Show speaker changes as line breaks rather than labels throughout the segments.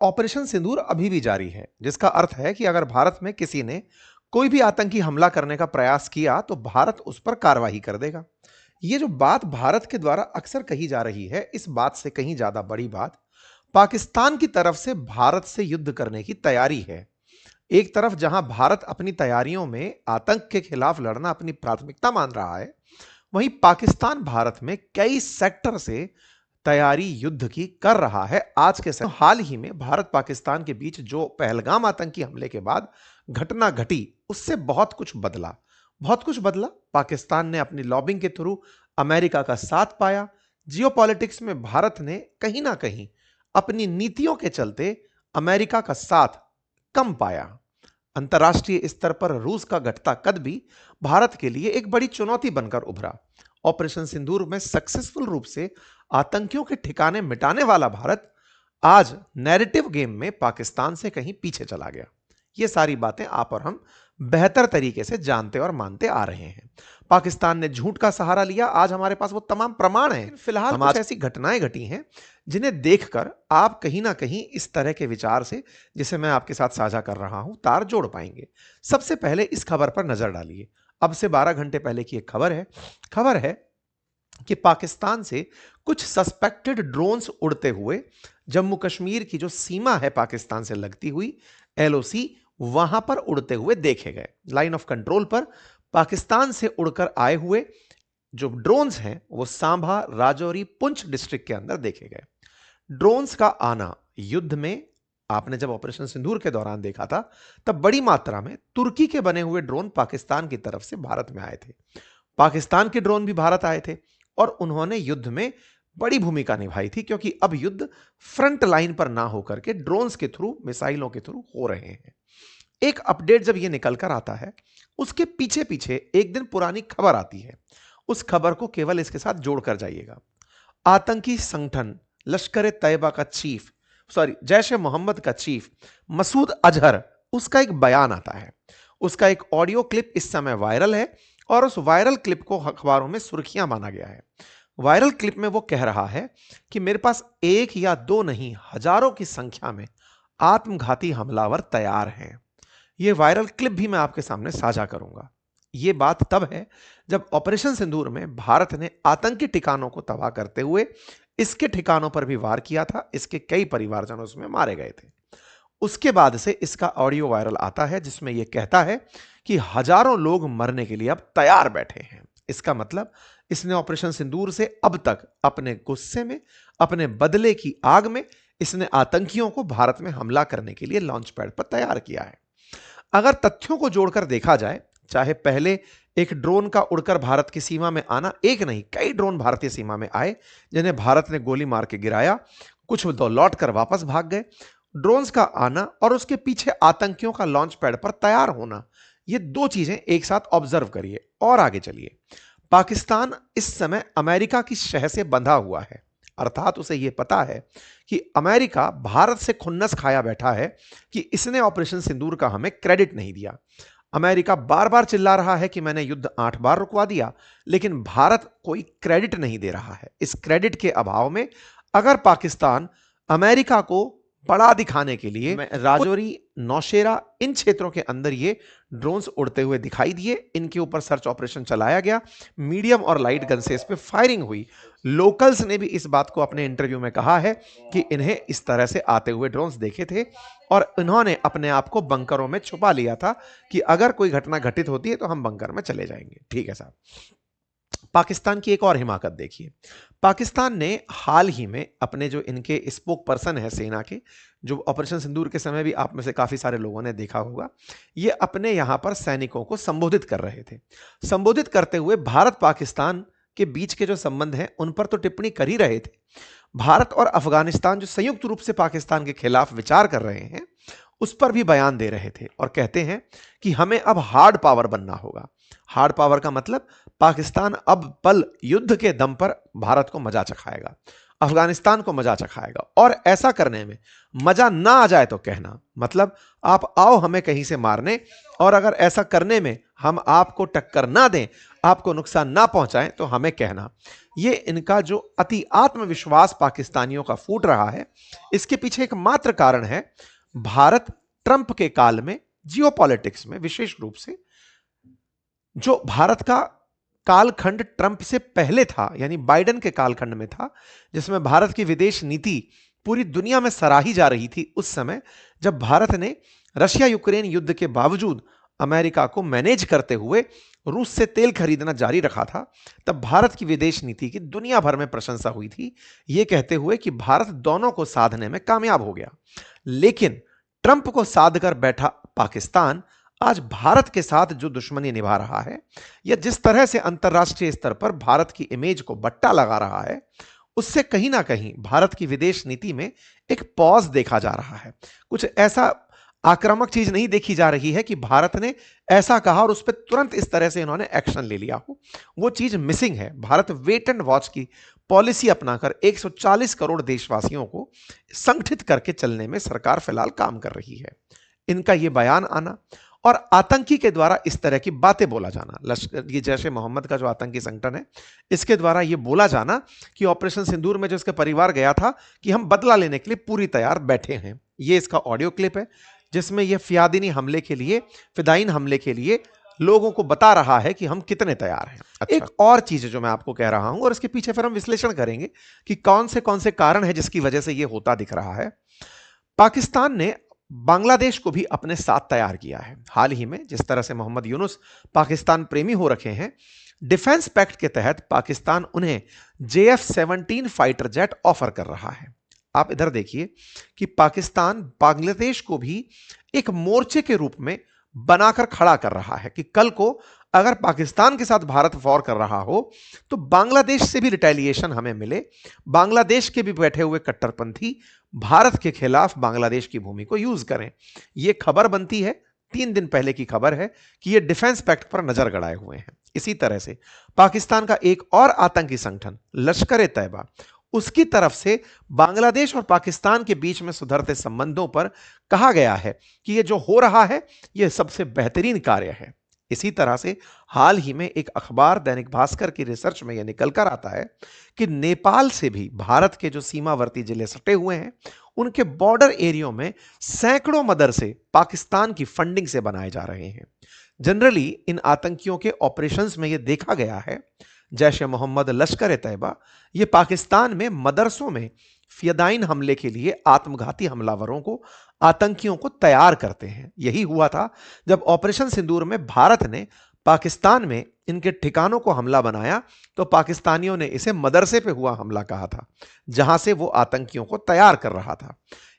Operation सिंदूर अभी भी जारी है, जिसका अर्थ है कि अगर भारत में किसी ने कोई भी आतंकी हमला करने का प्रयास किया तो भारत उस पर कार्रवाई कर देगा। ये जो बात भारत के द्वारा अक्सर कही जा रही है, इस बात से कहीं ज्यादा बड़ी बात पाकिस्तान की तरफ से भारत से युद्ध करने की तैयारी है। एक तरफ जहां भारत अपनी तैयारियों में आतंक के खिलाफ लड़ना अपनी प्राथमिकता मान रहा है, वहीं पाकिस्तान भारत में कई सेक्टर से तैयारी युद्ध की कर रहा है। आज के समय हाल ही में भारत पाकिस्तान के बीच जो पहलगाम आतंकी हमले के बाद घटना घटी, उससे बहुत कुछ बदला। पाकिस्तान ने अपनी लॉबिंग के थ्रू अमेरिका का साथ पाया। जियोपॉलिटिक्स में भारत ने कहीं ना कहीं अपनी नीतियों के चलते अमेरिका का साथ कम पाया। अंतर्राष्ट्रीय स्तर पर रूस का घटता कद भी भारत के लिए एक बड़ी चुनौती बनकर उभरा। ऑपरेशन सिंदूर में सक्सेसफुल रूप से आतंकियों के ठिकाने मिटाने वाला भारत आज नैरेटिव गेम में पाकिस्तान से कहीं पीछे चला गया। ये सारी बातें आप और हम बेहतर तरीके से जानते और मानते आ रहे हैं। पाकिस्तान ने झूठ का सहारा लिया, आज हमारे पास वो तमाम प्रमाण हैं। फिलहाल कुछ ऐसी घटनाएं घटी हैं जिन्हें देखकर आप कहीं ना कहीं इस तरह के विचार से, जिसे मैं आपके साथ साझा कर रहा हूं, तार जोड़ पाएंगे। सबसे पहले इस खबर पर नजर डालिए। अब से 12 घंटे पहले की एक खबर है कि पाकिस्तान से कुछ सस्पेक्टेड ड्रोन्स उड़ते हुए जम्मू कश्मीर की जो सीमा है पाकिस्तान से लगती हुई, एलओसी, वहां पर उड़ते हुए देखे गए। लाइन ऑफ कंट्रोल पर पाकिस्तान से उड़कर आए हुए जो ड्रोन्स हैं वो सांभा, राजौरी, पुंछ डिस्ट्रिक्ट के अंदर देखे गए। ड्रोन्स का आना युद्ध में आपने जब ऑपरेशन सिंदूर के दौरान देखा था, तब बड़ी मात्रा में तुर्की के बने हुए ड्रोन पाकिस्तान की तरफ से भारत में आए थे। पाकिस्तान के ड्रोन भी भारत आए थे और उन्होंने युद्ध में बड़ी भूमिका निभाई थी, क्योंकि अब युद्ध फ्रंट लाइन पर ना होकर के ड्रोन्स के थ्रू, मिसाइलों के थ्रू हो रहे हैं। एक अपडेट जब यह निकल कर आता है, उसके पीछे पीछे एक दिन पुरानी खबर आती है। उस खबर को केवल इसके साथ जोड़कर जाइएगा। आतंकी संगठन लश्कर तैयबा का चीफ, जैश ए मोहम्मद का चीफ मसूद अजहर, उसका एक बयान आता है। उसका एक ऑडियो क्लिप इस समय वायरल है और उस वायरल क्लिप को अखबारों में सुर्खियां माना गया है। वायरल क्लिप में वो कह रहा है कि मेरे पास एक या दो नहीं, हजारों की संख्या में आत्मघाती हमलावर तैयार हैं। यह वायरल क्लिप भी मैं आपके सामने साझा करूंगा। यह बात तब है जब ऑपरेशन सिंदूर में भारत ने आतंकी ठिकानों को तबाह करते हुए इसके ठिकानों पर भी वार किया था। इसके कई परिवारजन उसमें मारे गए थे। उसके बाद से इसका ऑडियो वायरल आता है जिसमें यह कहता है कि हजारों लोग मरने के लिए अब तैयार बैठे हैं। इसका मतलब इसने ऑपरेशन सिंदूर से अब तक अपने गुस्से में, अपने बदले की आग में, इसने आतंकियों को भारत में हमला करने के लिए लॉन्च पैड पर तैयार किया है। अगर तथ्यों को जोड़कर देखा जाए, चाहे पहले एक ड्रोन का उड़कर भारत की सीमा में आना, एक नहीं कई ड्रोन भारतीय सीमा में आए जिन्हें भारत ने गोली मार के गिराया, कुछ तो लौट कर वापस भाग गए। ड्रोन्स का आना और उसके पीछे आतंकियों का लॉन्च पैड पर तैयार होना, ये दो चीजें एक साथ ऑब्जर्व करिए और आगे चलिए। पाकिस्तान इस समय अमेरिका की शह से बंधा हुआ है, अर्थात उसे यह पता है कि अमेरिका भारत से खुन्नस खाया बैठा है कि इसने ऑपरेशन सिंदूर का हमें क्रेडिट नहीं दिया। अमेरिका बार बार चिल्ला रहा है कि मैंने युद्ध 8 बार रुकवा दिया, लेकिन भारत कोई क्रेडिट नहीं दे रहा है। इस क्रेडिट के अभाव में अगर पाकिस्तान अमेरिका को बड़ा दिखाने के लिए, राजौरी, नौशेरा, इन क्षेत्रों के अंदर ये ड्रोन्स उड़ते हुए दिखाई दिए, इनके ऊपर सर्च ऑपरेशन चलाया गया, मीडियम और लाइट गन से इस पे फायरिंग हुई। लोकल्स ने भी इस बात को अपने इंटरव्यू में कहा है कि इन्हें इस तरह से आते हुए ड्रोन्स देखे थे और इन्होंने अपने आप को बंकरों में छुपा लिया था कि अगर कोई घटना घटित होती है तो हम बंकर में चले जाएंगे। ठीक है साहब। पाकिस्तान की एक और हिमाकत देखिए। पाकिस्तान ने हाल ही में अपने जो इनके स्पोक पर्सन है सेना के, जो ऑपरेशन सिंदूर के समय भी आप में से काफी सारे लोगों ने देखा होगा, ये अपने यहां पर सैनिकों को संबोधित कर रहे थे। संबोधित करते हुए भारत पाकिस्तान के बीच के जो संबंध हैं उन पर तो टिप्पणी कर ही रहे थे। भारत और अफगानिस्तान जो संयुक्त रूप से पाकिस्तान के खिलाफ विचार कर रहे हैं, उस पर भी बयान दे रहे थे और कहते हैं कि हमें अब हार्ड पावर बनना होगा। हार्ड पावर का मतलब पाकिस्तान अब पल युद्ध के दम पर भारत को मजा चखाएगा, अफगानिस्तान को मजा चखाएगा, और ऐसा करने में मजा ना आ जाए तो कहना, मतलब आप आओ हमें कहीं से मारने, और अगर ऐसा करने में हम आपको टक्कर ना दें, आपको नुकसान ना पहुंचाएं तो हमें कहना। ये इनका जो अति आत्मविश्वास पाकिस्तानियों का फूट रहा है, इसके पीछे एक मात्र कारण है, भारत ट्रंप के काल में जियोपॉलिटिक्स में विशेष रूप से, जो भारत का कालखंड ट्रंप से पहले था यानी बाइडेन के कालखंड में था, जिसमें भारत की विदेश नीति पूरी दुनिया में सराही जा रही थी, उस समय जब भारत ने रशिया यूक्रेन युद्ध के बावजूद अमेरिका को मैनेज करते हुए रूस से तेल खरीदना जारी रखा था, तब भारत की विदेश नीति की दुनिया भर में प्रशंसा हुई थी, यह कहते हुए कि भारत दोनों को साधने में कामयाब हो गया। लेकिन ट्रंप को साध कर बैठा पाकिस्तान आज भारत के साथ जो दुश्मनी निभा रहा है, या जिस तरह से अंतर्राष्ट्रीय स्तर पर भारत की इमेज को बट्टा लगा रहा है, उससे कहीं ना कहीं भारत की विदेश नीति में एक पॉज देखा जा रहा है। कुछ ऐसा आक्रामक चीज नहीं देखी जा रही है कि भारत ने ऐसा कहा और उस पर तुरंत इस तरह से इन्होंने एक्शन ले लिया हो, वो चीज मिसिंग है। भारत वेट एंड वॉच की पॉलिसी अपनाकर 140 करोड़ देशवासियों को संगठित करके चलने में सरकार फिलहाल काम कर रही है। इनका यह बयान आना और आतंकी के द्वारा इस तरह की बातें बोला जाना, लश्कर ये जैश ए मोहम्मद का जो आतंकी संगठन है, इसके द्वारा यह बोला जाना कि ऑपरेशन सिंदूर में जो इसका परिवार गया था कि हम बदला लेने के लिए पूरी तैयार बैठे हैं। यह इसका ऑडियो क्लिप है जिसमें यह फिदाइन हमले के लिए लोगों को बता रहा है कि हम कितने तैयार हैं। अच्छा। एक और चीज जो मैं आपको कह रहा हूं और इसके पीछे फिर हम विश्लेषण करेंगे कि कौन से कारण है जिसकी वजह से यह होता दिख रहा है। पाकिस्तान ने बांग्लादेश को भी अपने साथ तैयार किया है। हाल ही में जिस तरह से मोहम्मद यूनुस पाकिस्तान प्रेमी हो रखे हैं, डिफेंस पैक्ट के तहत पाकिस्तान उन्हें JF-17 फाइटर जेट ऑफर कर रहा है। आप इधर देखिए कि पाकिस्तान बांग्लादेश को भी एक मोर्चे के रूप में बनाकर खड़ा कर रहा है कि कल को अगर पाकिस्तान के साथ भारत वॉर कर रहा हो तो बांग्लादेश से भी रिटेलिएशन हमें मिले, बांग्लादेश के भी बैठे हुए कट्टरपंथी भारत के खिलाफ बांग्लादेश की भूमि को यूज करें। यह खबर बनती है, 3 दिन पहले की खबर है कि यह डिफेंस पैक्ट पर नजर गड़ाए हुए हैं। इसी तरह से पाकिस्तान का एक और आतंकी संगठन लश्कर ए तैयबा, उसकी तरफ से बांग्लादेश और पाकिस्तान के बीच में सुधरते संबंधों पर कहा गया है कि यह जो हो रहा है यह सबसे बेहतरीन कार्य है। इसी तरह से हाल ही में एक अखबार दैनिक भास्कर की रिसर्च में यह निकल कर आता है कि नेपाल से भी भारत के जो सीमावर्ती जिले सटे हुए हैं, उनके बॉर्डर एरियो में सैकड़ों मदरसे पाकिस्तान की फंडिंग से बनाए जा रहे हैं। जनरली इन आतंकियों के ऑपरेशंस में यह देखा गया है, जैश ए मोहम्मद, लश्कर ए तैयबा, ये पाकिस्तान में मदरसों में फिदाइन हमले के लिए आत्मघाती हमलावरों को, आतंकियों को तैयार करते हैं। यही हुआ था जब ऑपरेशन सिंदूर में भारत ने पाकिस्तान में इनके ठिकानों को हमला बनाया तो पाकिस्तानियों ने इसे मदरसे पे हुआ हमला कहा था, जहां से वो आतंकियों को तैयार कर रहा था।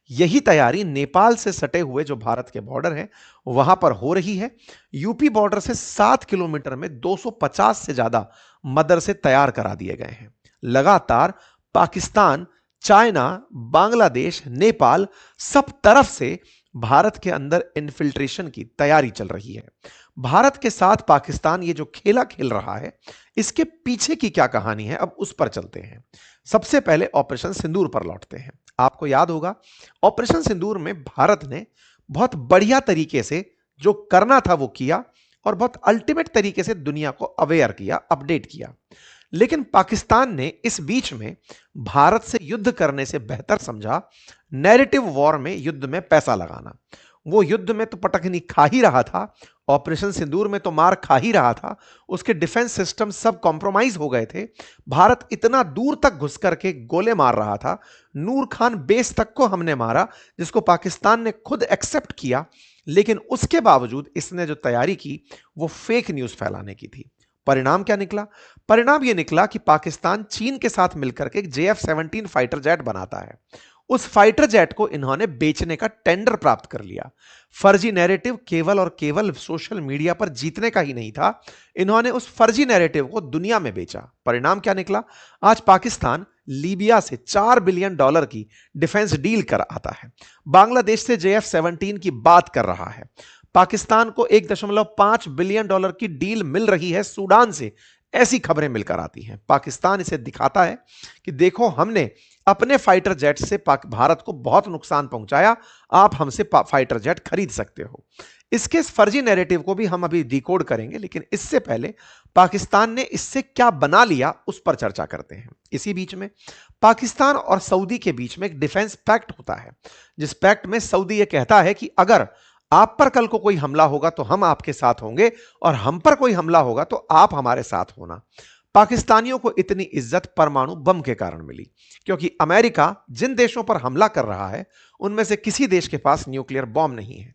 यही तैयारी नेपाल से सटे हुए जो भारत के बॉर्डर हैं वहां पर हो रही है। यूपी बॉर्डर से 7 किलोमीटर में 250 से ज्यादा मदरसे तैयार करा दिए गए हैं। लगातार पाकिस्तान, चाइना, बांग्लादेश, नेपाल, सब तरफ से भारत के अंदर इन्फिल्ट्रेशन की तैयारी चल रही है। भारत के साथ पाकिस्तान ये जो खेला खेल रहा है, इसके पीछे की क्या कहानी है, अब उस पर चलते हैं। सबसे पहले ऑपरेशन सिंदूर पर लौटते हैं। आपको याद होगा ऑपरेशन सिंदूर में भारत ने बहुत बढ़िया तरीके से जो करना था वो किया और बहुत अल्टीमेट तरीके से दुनिया को अवेयर किया, अपडेट किया। लेकिन पाकिस्तान ने इस बीच में भारत से युद्ध करने से बेहतर समझा नैरेटिव वॉर में, युद्ध में पैसा लगाना। वो युद्ध में तो पटकनी खा ही रहा था, ऑपरेशन सिंदूर में तो मार खा ही रहा था, उसके डिफेंस सिस्टम सब कॉम्प्रोमाइज हो गए थे। भारत इतना दूर तक घुस करके गोले मार रहा था, नूर खान बेस तक को हमने मारा, जिसको पाकिस्तान ने खुद एक्सेप्ट किया। लेकिन उसके बावजूद इसने जो तैयारी की वो फेक न्यूज फैलाने की थी। परिणाम क्या निकला? परिणाम यह निकला कि पाकिस्तान चीन के साथ मिलकर के JF-17 फाइटर जेट बनाता है। उस फाइटर जेट को इन्होंने बेचने का टेंडर प्राप्त कर लिया। फर्जी नैरेटिव केवल और केवल सोशल मीडिया पर जीतने का ही नहीं था, इन्होंने उस फर्जी नैरेटिव को दुनिया में बेचा। परिणाम क्या निकला? आज पाकिस्तान लीबिया से $4 बिलियन की डिफेंस डील कर आता है, बांग्लादेश से JF-17 की बात कर रहा है, पाकिस्तान को $1.5 बिलियन की डील मिल रही है सूडान से, ऐसी खबरें मिलकर आती हैं। पाकिस्तान इसे दिखाता है कि देखो हमने अपने फाइटर जेट से भारत को बहुत नुकसान पहुंचाया, आप हमसे फाइटर जेट खरीद सकते हो। इसके इस फर्जी नैरेटिव को भी हम अभी डिकोड करेंगे, लेकिन इससे पहले पाकिस्तान ने इससे क्या बना लिया उस पर चर्चा करते हैं। इसी बीच में पाकिस्तान और सऊदी के बीच में एक डिफेंस पैक्ट होता है, जिस पैक्ट में सऊदी यह कहता है कि अगर आप पर कल को कोई हमला होगा तो हम आपके साथ होंगे, और हम पर कोई हमला होगा तो आप हमारे साथ होना। पाकिस्तानियों को इतनी इज्जत परमाणु बम के कारण मिली, क्योंकि अमेरिका जिन देशों पर हमला कर रहा है उनमें से किसी देश के पास न्यूक्लियर बॉम्ब नहीं है।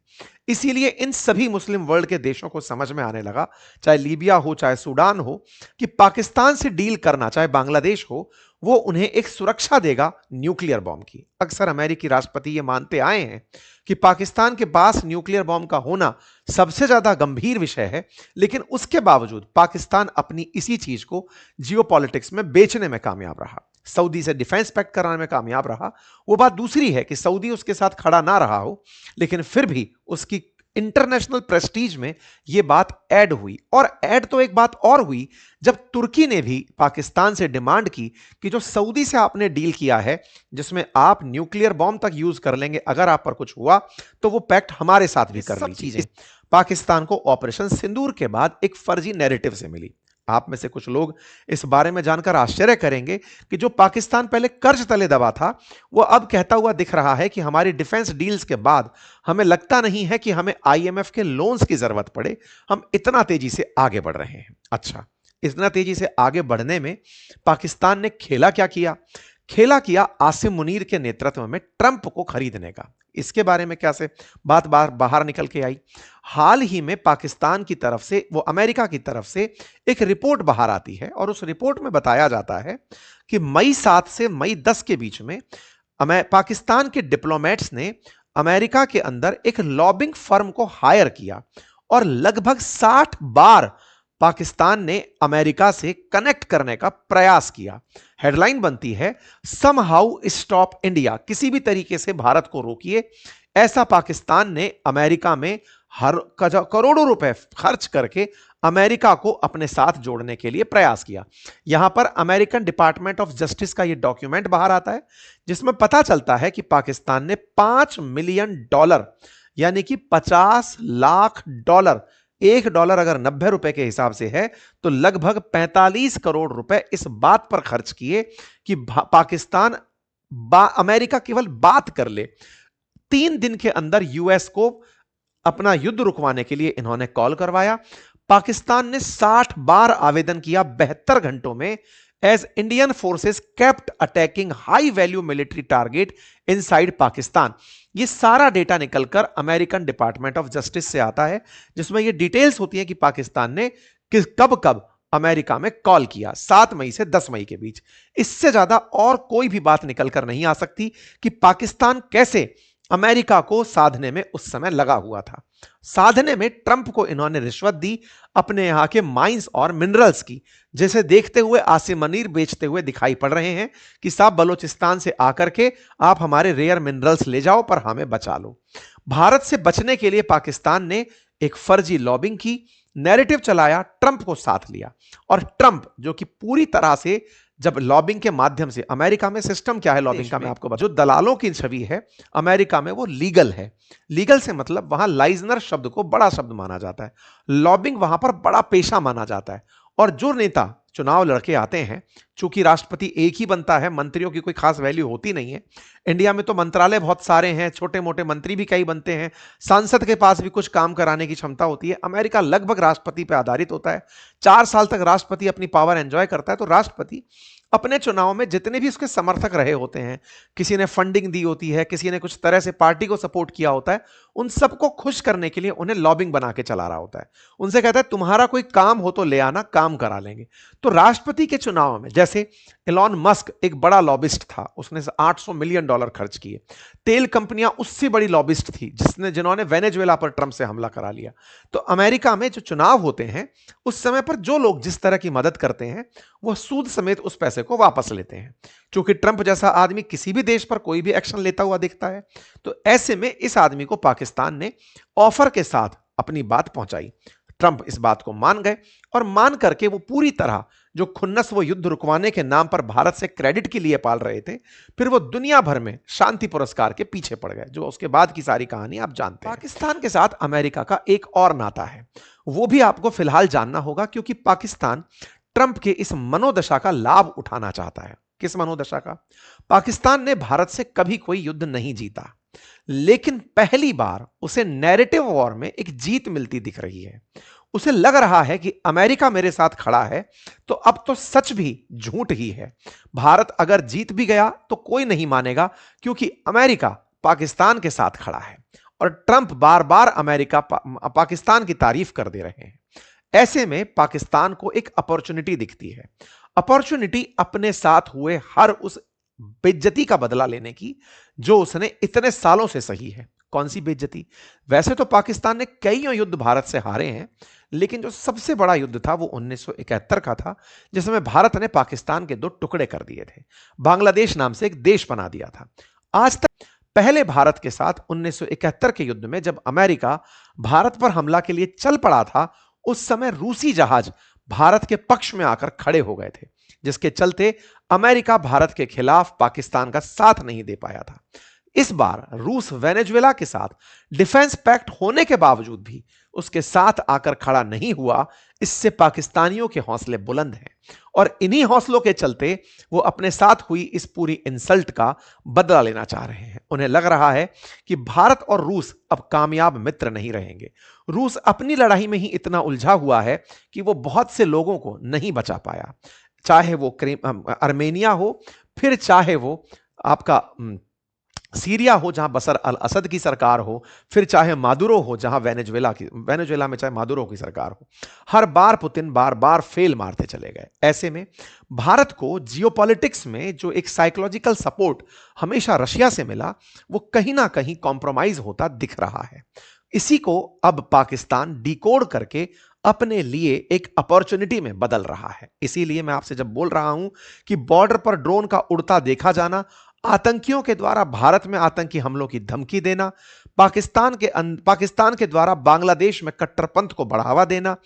इसीलिए इन सभी मुस्लिम वर्ल्ड के देशों को समझ में आने लगा, चाहे लीबिया हो चाहे सूडान हो, कि पाकिस्तान से डील करना, चाहे बांग्लादेश हो, वो उन्हें एक सुरक्षा देगा न्यूक्लियर बॉम्ब की। अक्सर अमेरिकी राष्ट्रपति ये मानते आए हैं कि पाकिस्तान के पास न्यूक्लियर बॉम्ब का होना सबसे ज्यादा गंभीर विषय है, लेकिन उसके बावजूद पाकिस्तान अपनी इसी चीज को जियोपॉलिटिक्स में बेचने में कामयाब रहा, सऊदी से डिफेंस पैक्ट कराने में कामयाब रहा। वो बात दूसरी है कि सऊदी उसके साथ खड़ा ना रहा हो, लेकिन फिर भी उसकी इंटरनेशनल प्रेस्टीज में यह बात ऐड हुई। और ऐड तो एक बात और हुई जब तुर्की ने भी पाकिस्तान से डिमांड की कि जो सऊदी से आपने डील किया है, जिसमें आप न्यूक्लियर बॉम्ब तक यूज कर लेंगे अगर आप पर कुछ हुआ, तो वो पैक्ट हमारे साथ भी कर लीजिए। पाकिस्तान को ऑपरेशन सिंदूर के बाद एक फर्जी नैरेटिव से मिली। आप में से कुछ लोग इस बारे में जानकर आश्चर्य करेंगे कि जो पाकिस्तान पहले कर्ज तले दबा था, वो अब कहता हुआ दिख रहा है कि हमारी डिफेंस डील्स के बाद हमें लगता नहीं है कि हमें आईएमएफ के लोन्स की जरूरत पड़े, हम इतना तेजी से आगे बढ़ रहे हैं। अच्छा, इतना तेजी से आगे बढ़ने में पाकिस्तान ने खेला क्या किया? खेला किया आसिम मुनीर के नेतृत्व में ट्रंप को खरीदने का। इसके बारे में क्या से बात बाहर निकल के आई? हाल ही में पाकिस्तान की तरफ से, वो अमेरिका की तरफ से एक रिपोर्ट बाहर आती है, और उस रिपोर्ट में बताया जाता है कि मई 7 से मई 10 के बीच में पाकिस्तान के डिप्लोमेट्स ने अमेरिका के अंदर एक लॉबिंग फर्म को हायर किया, और लगभग 60 बार पाकिस्तान ने अमेरिका से कनेक्ट करने का प्रयास किया। हेडलाइन बनती है, समहाउ स्टॉप इंडिया, किसी भी तरीके से भारत को रोकिए। ऐसा पाकिस्तान ने अमेरिका में हर करोड़ों रुपए खर्च करके अमेरिका को अपने साथ जोड़ने के लिए प्रयास किया। यहां पर अमेरिकन डिपार्टमेंट ऑफ जस्टिस का यह डॉक्यूमेंट बाहर आता है, जिसमें पता चलता है कि पाकिस्तान ने $5 मिलियन, यानी कि $50 लाख, $1 अगर 90 रुपए के हिसाब से है तो लगभग 45 करोड़ रुपए इस बात पर खर्च किए कि पाकिस्तान अमेरिका केवल बात कर ले। 3 दिन के अंदर यूएस को अपना युद्ध रुकवाने के लिए इन्होंने कॉल करवाया। पाकिस्तान ने 60 बार आवेदन किया 72 घंटों में, as Indian forces kept attacking high value military target inside Pakistan. ये सारा डेटा निकलकर अमेरिकन डिपार्टमेंट ऑफ जस्टिस से आता है, जिसमें ये डिटेल्स होती है कि पाकिस्तान ने कब कब अमेरिका में कॉल किया, 7 मई से 10 मई के बीच। इससे ज्यादा और कोई भी बात निकलकर नहीं आ सकती कि पाकिस्तान कैसे अमेरिका को साधने में उस समय लगा हुआ था। साधने में ट्रंप को इन्होंने रिश्वत दी अपने यहां के माइंस और मिनरल्स की, जिसे देखते हुए आसिम मुनीर बेचते हुए दिखाई पड़ रहे हैं कि साहब बलोचिस्तान से आकर के आप हमारे रेयर मिनरल्स ले जाओ पर हमें बचा लो। भारत से बचने के लिए पाकिस्तान ने एक फर्जी लॉबिंग की, नैरेटिव चलाया, ट्रंप को साथ लिया। और ट्रंप जो कि पूरी तरह से जब लॉबिंग के माध्यम से, अमेरिका में सिस्टम क्या है लॉबिंग का मैं आपको बता, जो दलालों की छवि है अमेरिका में वो लीगल है। लीगल से मतलब वहां लाइजनर शब्द को बड़ा शब्द माना जाता है, लॉबिंग वहां पर बड़ा पेशा माना जाता है। और जो नेता चुनाव लड़के आते हैं, चूंकि राष्ट्रपति एक ही बनता है, मंत्रियों की कोई खास वैल्यू होती नहीं है। इंडिया में तो मंत्रालय बहुत सारे हैं, छोटे मोटे मंत्री भी कई बनते हैं, सांसद के पास भी कुछ काम कराने की क्षमता होती है। अमेरिका लगभग राष्ट्रपति पर आधारित होता है। 4 साल तक राष्ट्रपति अपनी पावर एंजॉय करता है, तो राष्ट्रपति अपने चुनाव में जितने भी उसके समर्थक रहे होते हैं, किसी ने फंडिंग दी होती है, किसी ने कुछ तरह से पार्टी को सपोर्ट किया होता है, उन सबको खुश करने के लिए उन्हें लॉबिंग बना के चला रहा होता है। उनसे कहता है तुम्हारा कोई काम हो तो ले आना, काम करा लेंगे। तो राष्ट्रपति के चुनाव में जैसे एलॉन मस्क एक बड़ा लॉबिस्ट था, उसने $800 मिलियन खर्च किए। तेल कंपनियां उससे बड़ी लॉबिस्ट थी जिन्होंने वेनेजुएला पर ट्रंप से हमला करा लिया। तो अमेरिका में जो चुनाव होते हैं उस समय पर जो लोग जिस तरह की मदद करते हैं वो सूद समेत उस पैसे को वापस लेते हैं। क्योंकि ट्रंप जैसा आदमी किसी भी देश पर कोई भी एक्शन लेता हुआ दिखता है, तो ऐसे में इस आदमी को पाकिस्तान ने ऑफर के साथ अपनी बात पहुंचाई। ट्रंप इस बात को मान गए और मान करके वो पूरी तरह जो खुन्नस वो युद्ध रुकवाने के नाम पर भारत से क्रेडिट के लिए पाल रहे थे, फिर वो दुनिया भर में शांति पुरस्कार के पीछे पड़ गए। जो उसके बाद की सारी कहानी आप जानते हैं। पाकिस्तान के साथ अमेरिका का एक और नाता है, वो भी आपको फिलहाल जानना होगा, क्योंकि पाकिस्तान ट्रंप के इस मनोदशा का लाभ उठाना चाहता है। किस मनोदशा का? पाकिस्तान ने भारत से कभी कोई युद्ध नहीं जीता, लेकिन पहली बार उसे नैरेटिव वॉर में एक जीत मिलती दिख रही है। उसे लग रहा है कि अमेरिका मेरे साथ खड़ा है, तो अब तो सच भी झूठ ही है। भारत अगर जीत भी गया तो कोई नहीं मानेगा, क्योंकि अमेरिका पाकिस्तान के साथ खड़ा है और ट्रंप बार बार अमेरिका पाकिस्तान की तारीफ कर दे रहे हैं। ऐसे में पाकिस्तान को एक अपॉर्चुनिटी दिखती है, अपॉर्चुनिटी अपने साथ हुए हर उस बेइज्जती का बदला लेने की जो उसने इतने सालों से सही है। कौन सी बेइज्जती? वैसे तो पाकिस्तान ने कईयों युद्ध भारत से हारे हैं, लेकिन जो सबसे बड़ा युद्ध था वो 1971 का था, जिसमें भारत ने पाकिस्तान के दो टुकड़े कर दिए थे, बांग्लादेश नाम से एक देश बना दिया था। आज तक पहले भारत के साथ 1971 के युद्ध में जब अमेरिका भारत पर हमला के लिए चल पड़ा था, उस समय रूसी जहाज भारत के पक्ष में आकर खड़े हो गए थे, जिसके चलते अमेरिका भारत के खिलाफ पाकिस्तान का साथ नहीं दे पाया था। इस बार रूस वेनेजुएला के साथ डिफेंस पैक्ट होने के बावजूद भी उसके साथ आकर खड़ा नहीं हुआ। इससे पाकिस्तानियों के हौसले बुलंद हैं और इन्हीं हौसलों के चलते वो अपने साथ हुई इस पूरी इंसल्ट का बदला लेना चाह रहे हैं। उन्हें लग रहा है कि भारत और रूस अब कामयाब मित्र नहीं रहेंगे। रूस अपनी लड़ाई में ही इतना उलझा हुआ है कि वो बहुत से लोगों को नहीं बचा पाया, चाहे वो आर्मेनिया हो, फिर चाहे वो आपका सीरिया हो जहां बशर अल असद की सरकार हो, फिर चाहे मादुरो हो जहां वेनेजुएला में चाहे मादुरो की सरकार हो। हर बार पुतिन बार बार फेल मारते चले गए। ऐसे में भारत को जियोपॉलिटिक्स में जो एक साइकोलॉजिकल सपोर्ट हमेशा रशिया से मिला, वो कहीं ना कहीं कॉम्प्रोमाइज होता दिख रहा है। इसी को अब पाकिस्तान डिकोड करके अपने लिए एक अपॉर्चुनिटी में बदल रहा है। इसीलिए मैं आपसे जब बोल रहा हूं कि बॉर्डर पर ड्रोन का उड़ता देखा जाना, आतंकियों के द्वारा भारत में आतंकी हमलों की धमकी देना, पाकिस्तान के द्वारा बांग्लादेश में कट्टरपंथ को बढ़ावा देना,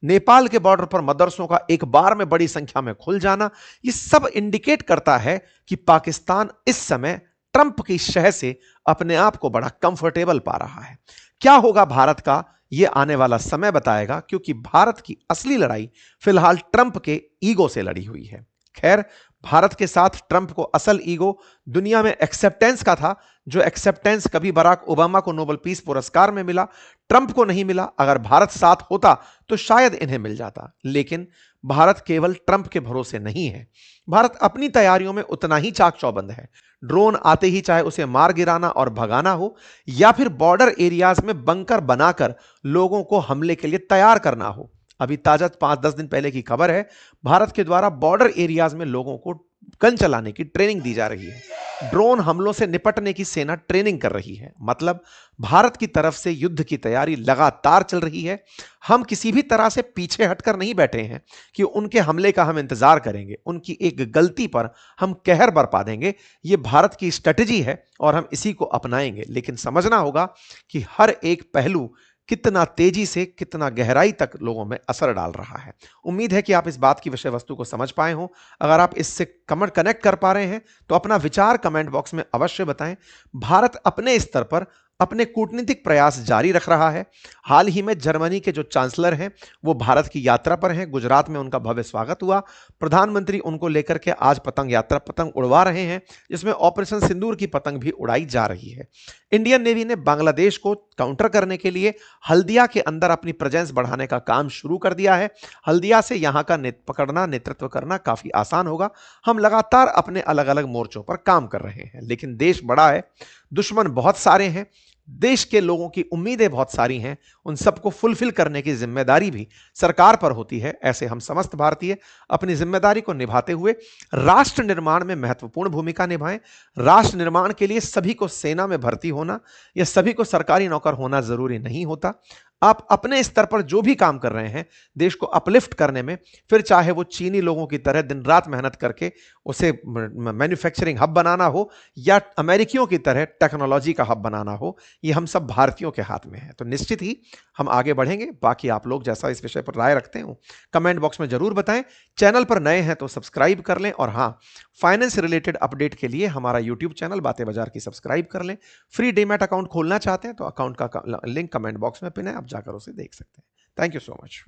नेपाल के बॉर्डर पर मदरसों का एक बार में बड़ी संख्या में खुल जाना, ये सब इंडिकेट करता है कि पाकिस्तान इस समय ट्रंप की शह से अपने आप को बड़ा कंफर्टेबल पा रहा है। क्या होगा भारत का, यह आने वाला समय बताएगा, क्योंकि भारत की असली लड़ाई फिलहाल ट्रंप के ईगो से लड़ी हुई है। खैर, भारत के साथ ट्रंप को असल ईगो दुनिया में एक्सेप्टेंस का था, जो एक्सेप्टेंस कभी बराक ओबामा को नोबेल पीस पुरस्कार में मिला, ट्रंप को नहीं मिला। अगर भारत साथ होता तो शायद इन्हें मिल जाता, लेकिन भारत केवल ट्रंप के भरोसे नहीं है। भारत अपनी तैयारियों में उतना ही चाक चौबंद है। ड्रोन आते ही चाहे उसे मार गिराना और भगाना हो, या फिर बॉर्डर एरियाज में बंकर बनाकर लोगों को हमले के लिए तैयार करना हो। अभी ताजा 5-10 दिन पहले की खबर है, भारत के द्वारा बॉर्डर एरियाज में लोगों को गन चलाने की ट्रेनिंग दी जा रही है। ड्रोन हमलों से निपटने की सेना ट्रेनिंग कर रही है। मतलब भारत की तरफ से युद्ध की तैयारी लगातार चल रही है। हम किसी भी तरह से पीछे हटकर नहीं बैठे हैं कि उनके हमले का हम इंतजार करेंगे, उनकी एक गलती पर हम कहर बरपा देंगे। यह भारत की स्ट्रेटजी है और हम इसी को अपनाएंगे। लेकिन समझना होगा कि हर एक पहलू कितना तेजी से, कितना गहराई तक लोगों में असर डाल रहा है। उम्मीद है कि आप इस बात की विषय वस्तु को समझ पाए हो। अगर आप इससे कनेक्ट कर पा रहे हैं तो अपना विचार कमेंट बॉक्स में अवश्य बताएं। भारत अपने स्तर पर अपने कूटनीतिक प्रयास जारी रख रहा है। हाल ही में जर्मनी के जो चांसलर हैं वो भारत की यात्रा पर हैं। गुजरात में उनका भव्य स्वागत हुआ। प्रधानमंत्री उनको लेकर के आज पतंग उड़वा रहे हैं, जिसमें ऑपरेशन सिंदूर की पतंग भी उड़ाई जा रही है। इंडियन नेवी ने बांग्लादेश को काउंटर करने के लिए हल्दिया के अंदर अपनी प्रेजेंस बढ़ाने का काम शुरू कर दिया है। हल्दिया से यहां का नेतृत्व करना काफी आसान होगा। हम लगातार अपने अलग अलग मोर्चों पर काम कर रहे हैं, लेकिन देश बड़ा है, दुश्मन बहुत सारे हैं, देश के लोगों की उम्मीदें बहुत सारी हैं। उन सबको फुलफिल करने की जिम्मेदारी भी सरकार पर होती है। ऐसे हम समस्त भारतीय अपनी जिम्मेदारी को निभाते हुए राष्ट्र निर्माण में महत्वपूर्ण भूमिका निभाएं। राष्ट्र निर्माण के लिए सभी को सेना में भर्ती होना या सभी को सरकारी नौकर होना जरूरी नहीं होता। आप अपने स्तर पर जो भी काम कर रहे हैं देश को अपलिफ्ट करने में, फिर चाहे वो चीनी लोगों की तरह दिन रात मेहनत करके उसे मैन्युफैक्चरिंग हब बनाना हो या अमेरिकियों की तरह टेक्नोलॉजी का हब बनाना हो, ये हम सब भारतीयों के हाथ में है। तो निश्चित ही हम आगे बढ़ेंगे। बाकी आप लोग जैसा इस विषय पर राय रखते हो कमेंट बॉक्स में जरूर बताएं। चैनल पर नए हैं तो सब्सक्राइब कर लें, और हाँ, फाइनेंस रिलेटेड अपडेट के लिए हमारा यूट्यूब चैनल बातें बाजार की सब्सक्राइब कर लें। फ्री डीमैट अकाउंट खोलना चाहते हैं तो अकाउंट का लिंक कमेंट बॉक्स में पिन है, आप जाकर उसे देख सकते हैं। Thank you so much.